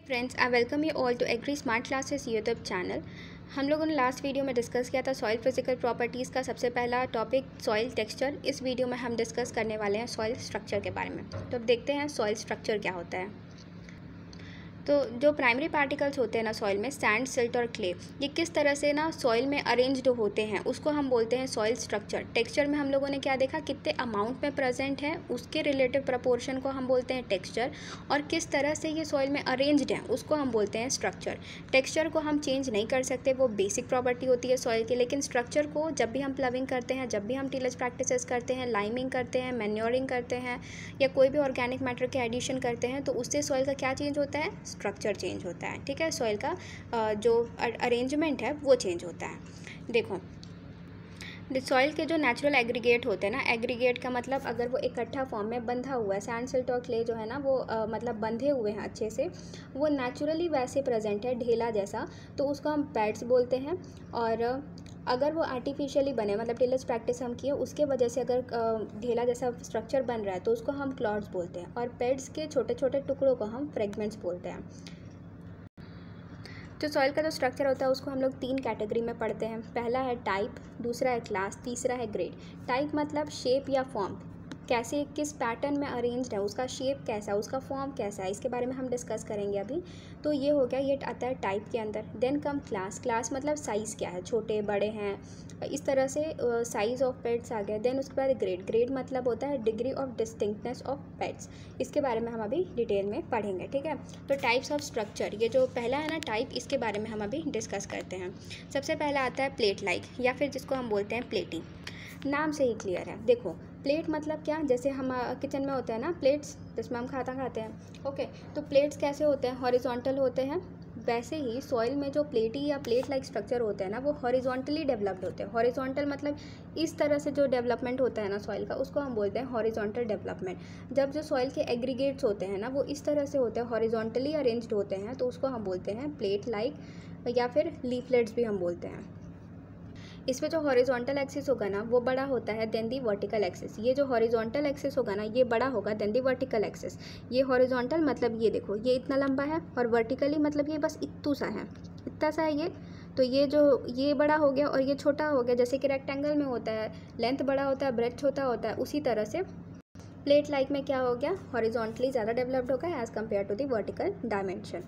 Friends, I welcome you all to Agri Smart Classes YouTube channel. हम लोगों ने last video में discuss किया था सॉइल फिजिकल प्रॉपर्टीज़ का सबसे पहला टॉपिक सॉइल टेक्सचर। इस वीडियो में हम डिस्कस करने वाले हैं सॉइल स्ट्रक्चर के बारे में। तो अब देखते हैं सॉइल स्ट्रक्चर क्या होता है। तो जो प्राइमरी पार्टिकल्स होते हैं ना सॉइल में, सैंड, सिल्ट और क्ले, ये किस तरह से ना सॉइल में अरेंज्ड होते हैं उसको हम बोलते हैं सॉइल स्ट्रक्चर। टेक्सचर में हम लोगों ने क्या देखा, कितने अमाउंट में प्रेजेंट है उसके रिलेटिव प्रपोर्शन को हम बोलते हैं टेक्सचर, और किस तरह से ये सॉइल में अरेंज्ड है उसको हम बोलते हैं स्ट्रक्चर। टेक्सचर को हम चेंज नहीं कर सकते, वो बेसिक प्रॉपर्टी होती है सॉइल की, लेकिन स्ट्रक्चर को जब भी हम प्लविंग करते हैं, जब भी हम टिलेज प्रैक्टिसेस करते हैं, लाइमिंग करते हैं, मैन्योरिंग करते हैं या कोई भी ऑर्गेनिक मैटर के एडिशन करते हैं, तो उससे सॉइल का क्या चेंज होता है, स्ट्रक्चर चेंज होता है। ठीक है, सॉइल का जो अरेंजमेंट है वो चेंज होता है। देखो, सॉइल के जो नेचुरल एग्रीगेट होते हैं ना, एग्रीगेट का मतलब अगर वो इकट्ठा फॉर्म में बंधा हुआ है, सैंड, सिल्ट और क्ले जो है ना वो मतलब बंधे हुए हैं अच्छे से, वो नेचुरली वैसे प्रेजेंट है ढेला जैसा, तो उसको हम पैड्स बोलते हैं। और अगर वो आर्टिफिशियली बने, मतलब टिलेज प्रैक्टिस हम किए उसके वजह से अगर ढेला जैसा स्ट्रक्चर बन रहा है तो उसको हम क्लॉड्स बोलते हैं, और पैड्स के छोटे छोटे टुकड़ों को हम फ्रेगमेंट्स बोलते हैं। जो सॉइल का जो स्ट्रक्चर होता है उसको हम लोग 3 कैटेगरी में पढ़ते हैं। पहला है टाइप, दूसरा है क्लास, तीसरा है ग्रेड। टाइप मतलब शेप या फॉर्म, कैसे किस पैटर्न में अरेंज्ड है, उसका शेप कैसा है, उसका फॉर्म कैसा है, इसके बारे में हम डिस्कस करेंगे अभी। तो ये हो गया, ये आता है टाइप के अंदर। Then come class. क्लास मतलब साइज़ क्या है, छोटे बड़े हैं, इस तरह से साइज़ ऑफ पेट्स आ गए। देन उसके बाद ग्रेड। ग्रेड मतलब होता है degree of distinctness of pets, इसके बारे में हम अभी डिटेल में पढ़ेंगे। ठीक है, तो टाइप्स ऑफ स्ट्रक्चर, ये जो पहला है ना टाइप, इसके बारे में हम अभी डिस्कस करते हैं। सबसे पहला आता है प्लेट लाइक, या फिर जिसको हम बोलते हैं प्लेटिंग। नाम से ही क्लियर है। देखो, प्लेट मतलब क्या, जैसे हम किचन में होते हैं ना प्लेट्स जिसमें हम खाना खाते हैं। ओके, तो प्लेट्स कैसे होते हैं, हॉरिजॉन्टल होते हैं। वैसे ही सॉइल में जो प्लेटी या प्लेट लाइक स्ट्रक्चर होते हैं ना वो हॉरिजॉन्टली डेवलप्ड होते हैं। हॉरिजॉन्टल मतलब इस तरह से जो डेवलपमेंट होता है ना सॉइल का, उसको हम बोलते हैं हॉरिजॉन्टल डेवलपमेंट। जब जो सॉइल के एग्रीगेट्स होते हैं ना वो इस तरह से होते हैं, हॉरिजॉन्टली अरेंज्ड होते हैं, तो उसको हम बोलते हैं प्लेट लाइक, या फिर लीफलेट्स भी हम बोलते हैं। इसमें जो हॉरिजॉन्टल एक्सिस होगा ना वो बड़ा होता है देन दी वर्टिकल एक्सिस। ये जो हॉरिजॉन्टल एक्सिस होगा ना ये बड़ा होगा देन दी वर्टिकल एक्सिस। ये हॉरिजॉन्टल मतलब ये देखो, ये इतना लंबा है, और वर्टिकली मतलब ये बस इतना सा है, इतना सा है ये। तो ये जो ये बड़ा हो गया और ये छोटा हो गया, जैसे कि रेक्टेंगल में होता है, लेंथ बड़ा होता है, ब्रेथ छोटा होता है, उसी तरह से प्लेट लाइक में क्या हो गया, हॉरिजॉन्टली ज़्यादा डेवलप्ड होगा as compared to the vertical dimension.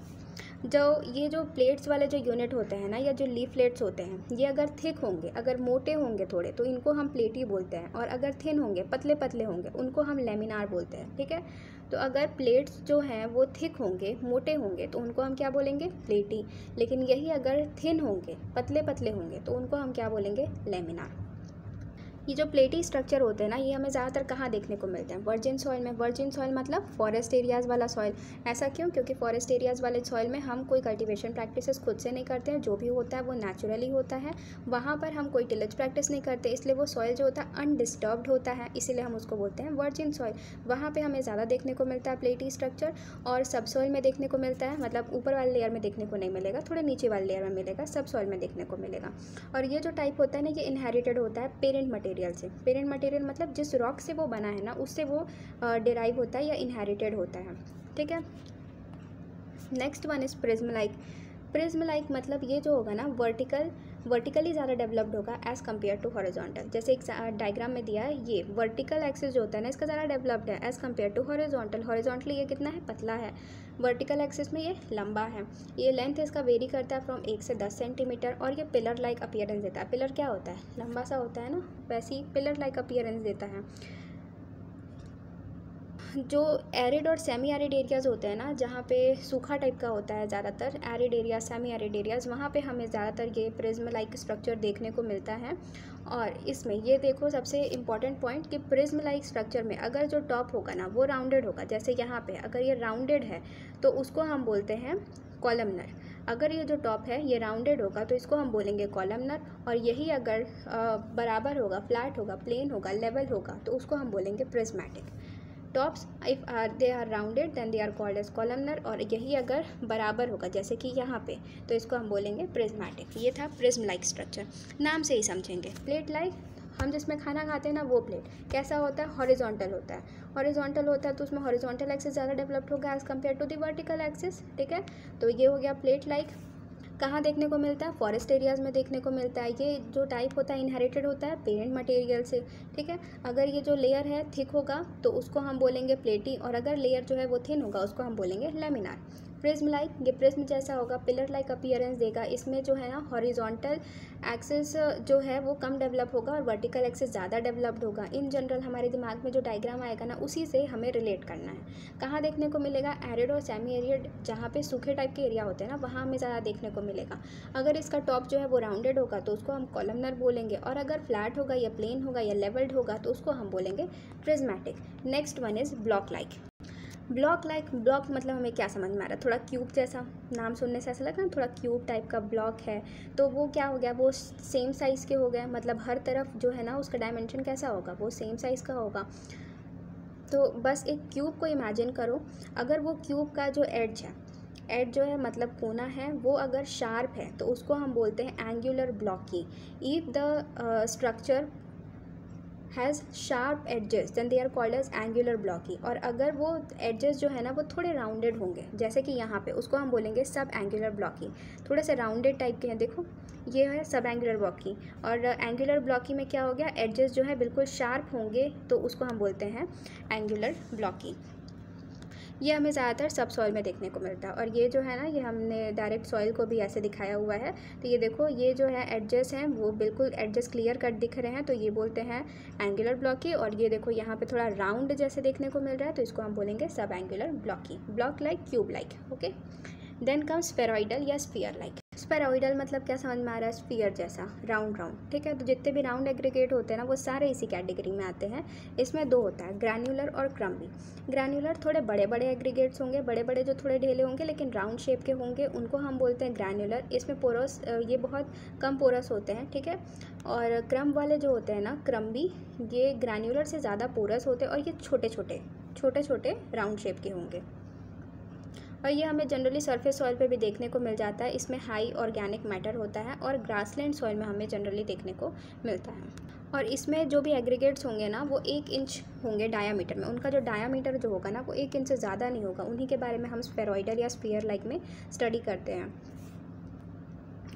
जो ये जो प्लेट्स वाले जो यूनिट होते हैं ना, या जो लीफलेट्स होते हैं, ये अगर थिक होंगे, अगर मोटे होंगे थोड़े, तो इनको हम प्लेटी बोलते हैं, और अगर थिन होंगे, पतले पतले होंगे, उनको हम लेमिनार बोलते हैं। ठीक है, तो अगर प्लेट्स जो हैं वो थिक होंगे, मोटे होंगे, तो उनको हम क्या बोलेंगे, प्लेटी। लेकिन यही अगर थिन होंगे, पतले पतले होंगे, तो उनको हम क्या बोलेंगे, लेमिनार। ये जो प्लेटी स्ट्रक्चर होते हैं ना ये हमें ज़्यादातर कहाँ देखने को मिलते हैं, वर्जिन सॉइल में। वर्जिन सॉइल मतलब फॉरेस्ट एरियाज़ वाला सॉइल। ऐसा क्यों, क्योंकि फॉरेस्ट एरियाज़ वाले सॉइल में हम कोई कल्टीवेशन प्रैक्टिसेस खुद से नहीं करते हैं, जो भी होता है वो नेचुरली होता है। वहाँ पर हम कोई टिलेज प्रैक्टिस नहीं करते, इसलिए वो सॉइल जो होता है अनडिस्टर्ब्ड होता है, इसीलिए हम उसको बोलते हैं वर्जिन सॉइल। वहाँ पर हमें ज़्यादा देखने को मिलता है प्लेटी स्ट्रक्चर, और सब सॉइल में देखने को मिलता है, मतलब ऊपर वाले लेयर में देखने को नहीं मिलेगा, थोड़े नीचे वाले लेयर में मिलेगा, सब सॉइल में देखने को मिलेगा। और ये जो टाइप होता है ना ये इनहेरिटेड होता है पेरेंट मटेरियल से। पेरेंट मटेरियल मतलब जिस रॉक से वो बना है ना उससे वो डिराइव होता है या इनहेरिटेड होता है। ठीक है, next one is prism like. Prism like मतलब ये जो होगा ना वर्टिकली ज़्यादा डेवलप्ड होगा एज़ कम्पेयर टू हॉरिजॉन्टल। जैसे एक डायग्राम में दिया है, ये वर्टिकल एक्सिस जो होता है ना इसका ज़्यादा डेवलप्ड है as compared to horizontal. Horizontally ये कितना है, पतला है, वर्टिकल एक्सिस में ये लंबा है। ये लेंथ इसका वेरी करता है फ्रॉम 1 से 10 सेंटीमीटर, और ये पिलर लाइक अपीयरेंस देता है। पिलर क्या होता है, लंबा सा होता है ना, वैसे ही पिलर लाइक अपीयरेंस देता है। जो एरिड और सेमी एरिड एरियाज़ होते हैं ना, जहाँ पे सूखा टाइप का होता है ज़्यादातर, arid areas, semi arid areas, वहाँ पे हमें ज़्यादातर ये प्रिज्म लाइक स्ट्रक्चर देखने को मिलता है। और इसमें ये देखो सबसे इम्पॉर्टेंट पॉइंट कि प्रिज्म लाइक स्ट्रक्चर में अगर जो टॉप होगा ना वो राउंडेड होगा, जैसे यहाँ पे अगर ये राउंडेड है तो उसको हम बोलते हैं कॉलमनर। अगर ये जो टॉप है ये राउंडेड होगा तो इसको हम बोलेंगे कॉलमनर, और यही अगर बराबर होगा, फ्लैट होगा, प्लेन होगा, लेवल होगा, तो उसको हम बोलेंगे prismatic. Tops if they are rounded then they are called as columnar, और यही अगर बराबर होगा जैसे कि यहाँ पे, तो इसको हम बोलेंगे प्रिज्मेटिक। ये था प्रिज्म लाइक स्ट्रक्चर, नाम से ही समझेंगे। प्लेट लाइक हम जिसमें खाना खाते हैं ना वो प्लेट कैसा होता है, हॉरिजॉन्टल होता है। हॉरिजॉन्टल होता है तो उसमें हॉरिजॉन्टल एक्सिस ज़्यादा डेवलप्ड होगा as compared to the vertical axis, ठीक है। तो ये हो गया प्लेट लाइक। कहाँ देखने को मिलता है, फॉरेस्ट एरियाज़ में देखने को मिलता है। ये जो टाइप होता है इनहेरिटेड होता है पेरेंट मटेरियल से, ठीक है। अगर ये जो लेयर है थिक होगा तो उसको हम बोलेंगे प्लेटी, और अगर लेयर जो है वो थिन होगा उसको हम बोलेंगे लेमिनार। प्रिज्म लाइक, ये प्रिज्म जैसा होगा, पिलर लाइक अपीयरेंस देगा। इसमें जो है ना हॉरिजॉन्टल एक्सिस जो है वो कम डेवलप होगा और वर्टिकल एक्सिस ज़्यादा डेवलप्ड होगा। इन जनरल हमारे दिमाग में जो डायग्राम आएगा ना उसी से हमें रिलेट करना है। कहाँ देखने को मिलेगा, एरिड और सेमी एरिड, जहाँ पे सूखे टाइप के एरिया होते हैं ना वहाँ हमें ज़्यादा देखने को मिलेगा। अगर इसका टॉप जो है वो राउंडेड होगा तो उसको हम कॉलमनर बोलेंगे, और अगर फ्लैट होगा या प्लेन होगा या लेवल्ड होगा तो उसको हम बोलेंगे prismatic. Next one is block like. Block like, block मतलब हमें क्या समझ में आ रहा है, थोड़ा क्यूब जैसा, नाम सुनने से ऐसा लगा ना थोड़ा क्यूब टाइप का ब्लॉक है। तो वो क्या हो गया, वो सेम साइज़ के हो गए, मतलब हर तरफ जो है ना उसका डायमेंशन कैसा होगा, वो सेम साइज़ का होगा। तो बस एक क्यूब को इमेजिन करो, अगर वो क्यूब का जो एड्ज है, एड जो है मतलब कोना है, वो अगर शार्प है तो उसको हम बोलते हैं angular blocky. If the structure has sharp edges then they are called as angular blocky. और अगर वो एडजेस जो है ना वो थोड़े राउंडेड होंगे, जैसे कि यहाँ पे, उसको हम बोलेंगे सब एंगुलर ब्लॉकी। थोड़े से राउंडेड टाइप के हैं, देखो ये है सब एंगुलर ब्लॉकी। और एंगुलर ब्लॉकी में क्या हो गया, एडजेस जो है बिल्कुल शार्प होंगे तो उसको हम बोलते हैं एंगुलर ब्लॉकी। ये हमें ज़्यादातर सब सॉइल में देखने को मिलता है। और ये जो है ना, ये हमने डायरेक्ट सॉइल को भी ऐसे दिखाया हुआ है। तो ये देखो, ये जो है एडजस्ट हैं वो बिल्कुल एडजस्ट क्लियर कट दिख रहे हैं, तो ये बोलते हैं एंगुलर ब्लॉकी। और ये देखो यहाँ पे थोड़ा राउंड जैसे देखने को मिल रहा है तो इसको हम बोलेंगे subangular blocky. Block like, cube like, okay. Then come spheroidal या स्फीयर लाइक। स्फेरॉइडल मतलब क्या समझ में आ रहा है, स्फीयर जैसा, राउंड राउंड, ठीक है। तो जितने भी राउंड एग्रीगेट होते हैं ना वो सारे इसी कैटेगरी में आते हैं। इसमें दो होता है, ग्रैन्युलर और क्रम्बी। ग्रैन्युलर थोड़े बड़े बड़े एग्रीगेट्स होंगे, बड़े बड़े जो थोड़े ढेले होंगे लेकिन राउंड शेप के होंगे, उनको हम बोलते हैं ग्रैन्युलर। इसमें पोरस, ये बहुत कम पोरस होते हैं, ठीक है। और क्रम्ब वाले जो होते हैं ना, क्रम्बी, ये ग्रैन्युलर से ज़्यादा पोरस होते हैं और ये छोटे छोटे राउंड शेप के होंगे। और ये हमें जनरली सरफेस सॉइल पे भी देखने को मिल जाता है। इसमें हाई ऑर्गेनिक मैटर होता है और ग्रासलैंड सॉइल में हमें जनरली देखने को मिलता है। और इसमें जो भी एग्रीगेट्स होंगे ना वो 1 इंच होंगे डायामीटर में। उनका जो डायामीटर जो होगा ना वो 1 इंच से ज़्यादा नहीं होगा। उन्हीं के बारे में हम स्फेरॉइडल या स्फीयर लाइक में स्टडी करते हैं।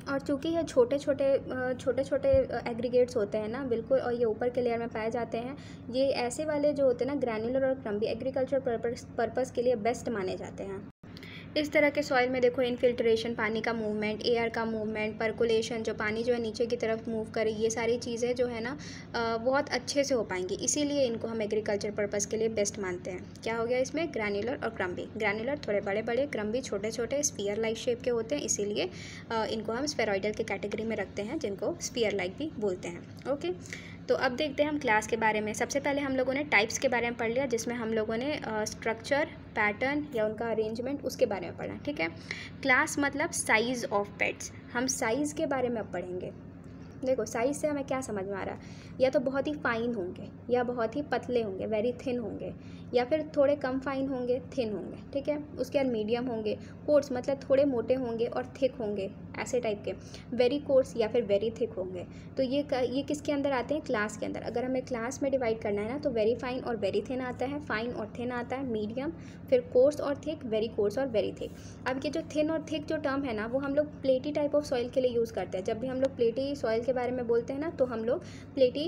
और चूँकि ये छोटे छोटे एग्रीगेट्स होते हैं ना बिल्कुल, और ये ऊपर के लेयर में पाए जाते हैं, ये ऐसे वाले जो होते हैं ना ग्रैन्युलर और क्रम्बी, एग्रीकल्चर पर्पस के लिए बेस्ट माने जाते हैं। इस तरह के सॉइल में देखो इनफिल्ट्रेशन, पानी का मूवमेंट, एयर का मूवमेंट, पर्कुलेशन, जो पानी जो है नीचे की तरफ मूव करे, ये सारी चीज़ें जो है ना बहुत अच्छे से हो पाएंगी। इसीलिए इनको हम एग्रीकल्चर पर्पस के लिए बेस्ट मानते हैं। क्या हो गया इसमें, ग्रैन्युलर और क्रम्बी। ग्रैन्युलर थोड़े बड़े बड़े, क्रम्बी छोटे छोटे स्फीयर लाइक शेप के होते हैं, इसीलिए इनको हम स्फेरॉइडल के कैटेगरी में रखते हैं, जिनको स्फीयर लाइक भी बोलते हैं। ओके, तो अब देखते हैं हम क्लास के बारे में। सबसे पहले हम लोगों ने टाइप्स के बारे में पढ़ लिया, जिसमें हम लोगों ने स्ट्रक्चर, पैटर्न या उनका अरेंजमेंट उसके बारे में पढ़ा, ठीक है। क्लास मतलब साइज़ ऑफ पेट्स। हम साइज़ के बारे में अब पढ़ेंगे। देखो साइज़ से हमें क्या समझ में आ रहा है, या तो बहुत ही फाइन होंगे या बहुत ही पतले होंगे, वेरी थिन होंगे, या फिर थोड़े कम फाइन होंगे, थिन होंगे, ठीक है। उसके बाद मीडियम होंगे, कोर्स मतलब थोड़े मोटे होंगे और थिक होंगे, ऐसे टाइप के, वेरी कोर्स या फिर वेरी थिक होंगे। तो ये किसके अंदर आते हैं, क्लास के अंदर। अगर हमें क्लास में डिवाइड करना है ना तो वेरी फाइन और वेरी थिन आता है, फाइन और थिन आता है, मीडियम, फिर कोर्स और थिक, वेरी कोर्स और वेरी थिक। अब ये जो थिन और थिक जो टर्म है ना वो हम लोग प्लेटी टाइप ऑफ सॉइल के लिए यूज़ करते हैं। जब भी हम लोग प्लेटी सॉइल के बारे में बोलते हैं ना तो हम लोग प्लेटी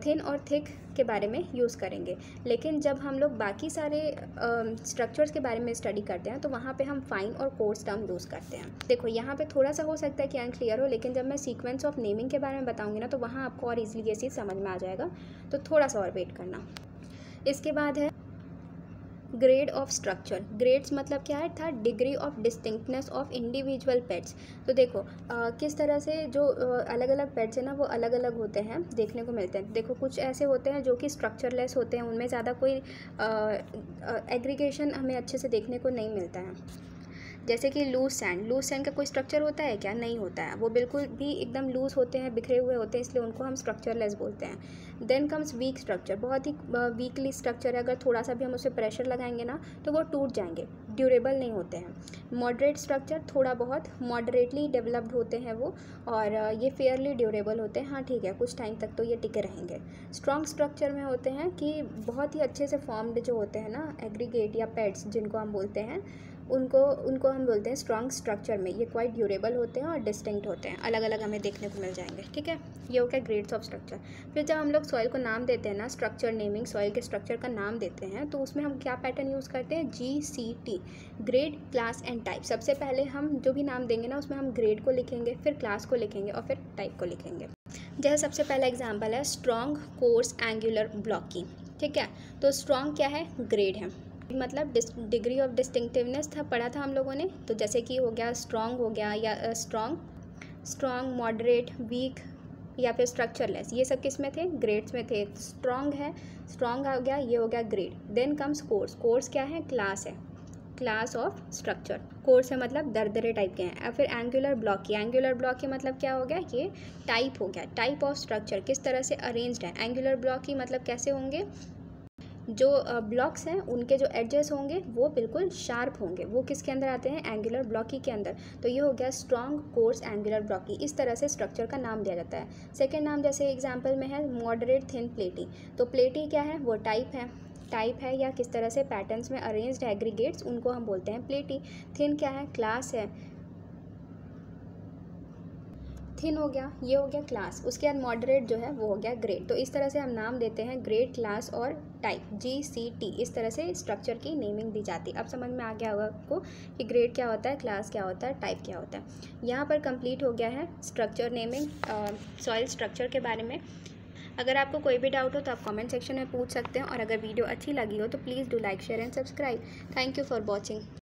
थिन और थिक के बारे में यूज़ करेंगे। लेकिन जब हम लोग बाकी सारे स्ट्रक्चर्स के बारे में स्टडी करते हैं तो वहाँ पे हम फाइन और कोर्स टर्म यूज़ करते हैं। देखो यहाँ पे थोड़ा सा हो सकता है कि अनक्लियर हो, लेकिन जब मैं सीक्वेंस ऑफ नेमिंग के बारे में बताऊँगी ना तो वहाँ आपको और ईजिली ये चीज़ समझ में आ जाएगा, तो थोड़ा सा और वेट करना। इसके बाद है ग्रेड ऑफ स्ट्रक्चर। ग्रेड्स मतलब क्या है था, degree of distinctness of individual pets. तो देखो किस तरह से जो अलग अलग पेट्स हैं ना वो अलग अलग होते हैं, देखने को मिलते हैं। देखो कुछ ऐसे होते हैं जो कि स्ट्रक्चरलेस होते हैं, उनमें ज़्यादा कोई एग्रीगेशन हमें अच्छे से देखने को नहीं मिलता है। जैसे कि लूज सैंड का कोई स्ट्रक्चर होता है क्या? नहीं होता है, वो बिल्कुल भी एकदम लूज होते हैं, बिखरे हुए होते हैं, इसलिए उनको हम स्ट्रक्चरलेस बोलते हैं। देन कम्स वीक स्ट्रक्चर, बहुत ही वीकली स्ट्रक्चर है, अगर थोड़ा सा भी हम उस पर प्रेशर लगाएंगे ना तो वो टूट जाएंगे, ड्यूरेबल नहीं होते हैं। मॉडरेट स्ट्रक्चर, थोड़ा बहुत मॉडरेटली डेवलप्ड होते हैं वो, और ये फेयरली ड्यूरेबल होते हैं, हाँ ठीक है, कुछ टाइम तक तो ये टिके रहेंगे। स्ट्रॉन्ग स्ट्रक्चर में होते हैं कि बहुत ही अच्छे से फॉर्म्ड जो होते हैं ना, एग्रीगेट या पेड्स जिनको हम बोलते हैं, उनको हम बोलते हैं स्ट्रॉन्ग स्ट्रक्चर में। ये क्वाइट ड्यूरेबल होते हैं और डिस्टिंक्ट होते हैं, अलग अलग हमें देखने को मिल जाएंगे, ठीक है। ये हो गया ग्रेड्स ऑफ स्ट्रक्चर। फिर जब हम लोग सॉइल को नाम देते हैं ना, स्ट्रक्चर नेमिंग, सॉइल के स्ट्रक्चर का नाम देते हैं, तो उसमें हम क्या पैटर्न यूज़ करते हैं? GCT, grade, class and type. सबसे पहले हम जो भी नाम देंगे ना, उसमें हम ग्रेड को लिखेंगे, फिर क्लास को लिखेंगे और फिर टाइप को लिखेंगे। जैसे सबसे पहला एग्जाम्पल है स्ट्रॉन्ग कोर्स एंगुलर ब्लॉकी, ठीक है। तो स्ट्रॉन्ग क्या है? ग्रेड है, मतलब डिग्री ऑफ डिस्टिंक्टिवनेस था, पढ़ा था हम लोगों ने। तो जैसे कि हो गया स्ट्रॉन्ग हो गया, या स्ट्रॉन्ग, मॉडरेट, वीक या फिर स्ट्रक्चरलेस, ये सब किस में थे? ग्रेड्स में थे। स्ट्रॉन्ग है, स्ट्रॉन्ग हो गया, ये हो गया grade. Then comes coarse, coarse क्या है? क्लास है, क्लास ऑफ स्ट्रक्चर। कोर्स है मतलब दरदरे टाइप के हैं। और फिर एंगुलर ब्लॉकी, एंगुलर ब्लॉकी मतलब क्या हो गया? ये टाइप हो गया, टाइप ऑफ स्ट्रक्चर, किस तरह से अरेंज्ड है। एंगुलर ब्लॉकी मतलब कैसे होंगे? जो ब्लॉक्स हैं उनके जो एडजेस होंगे वो बिल्कुल शार्प होंगे, वो किसके अंदर आते हैं? एंगुलर ब्लॉकी के अंदर। तो ये हो गया स्ट्रॉन्ग कोर्स एंगुलर ब्लॉकी, इस तरह से स्ट्रक्चर का नाम दिया जाता है। सेकंड नाम जैसे एग्जांपल में है मॉडरेट थिन प्लेटी, तो प्लेटी क्या है? वो टाइप है या किस तरह से पैटर्न्स में अरेंज्ड एग्रीगेट्स, उनको हम बोलते हैं प्लेटी। थिन क्या है? क्लास है, थिन हो गया, ये हो गया क्लास। उसके बाद मॉडरेट जो है वो हो गया ग्रेड। तो इस तरह से हम नाम देते हैं ग्रेड, क्लास और टाइप, GCT, इस तरह से स्ट्रक्चर की नेमिंग दी जाती है। अब समझ में आ गया होगा आपको कि ग्रेड क्या होता है, क्लास क्या होता है, टाइप क्या होता है। यहाँ पर कंप्लीट हो गया है स्ट्रक्चर नेमिंग, सॉइल स्ट्रक्चर के बारे में। अगर आपको कोई भी डाउट हो तो आप कमेंट सेक्शन में पूछ सकते हैं, और अगर वीडियो अच्छी लगी हो तो please do like, share and subscribe. Thank you for watching.